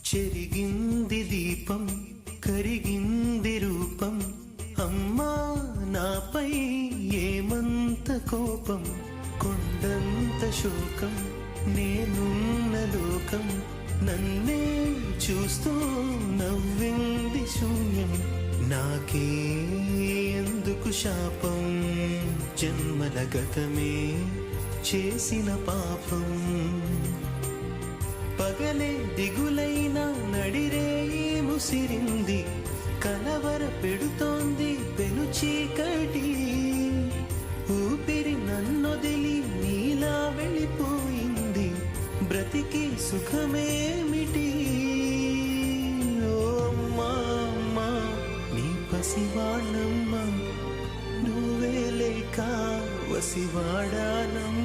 చెరిగింది దీపం కరిగింది రూపం అమ్మా నాపై ఏమంత కోపం కొండంత శోకం నేనున్న లోకం నన్నే చూస్తూ నవ్వింది శూన్యం నాకే ఎందుకు శాపం జన్మల గతమే చేసిన పాపం పగలే దిగులైన నడిరేయి ముసిరింది కలవర పెడుతోంది పెను చీకటి ఊపిరి నన్నొదిలి నీలా వెళ్ళిపోయింది బ్రతికి సుఖమేమిటి ఓ అమ్మా అమ్మా నీ పసివాణమ్మ నువ్వే లేక వసివాడానమ్మ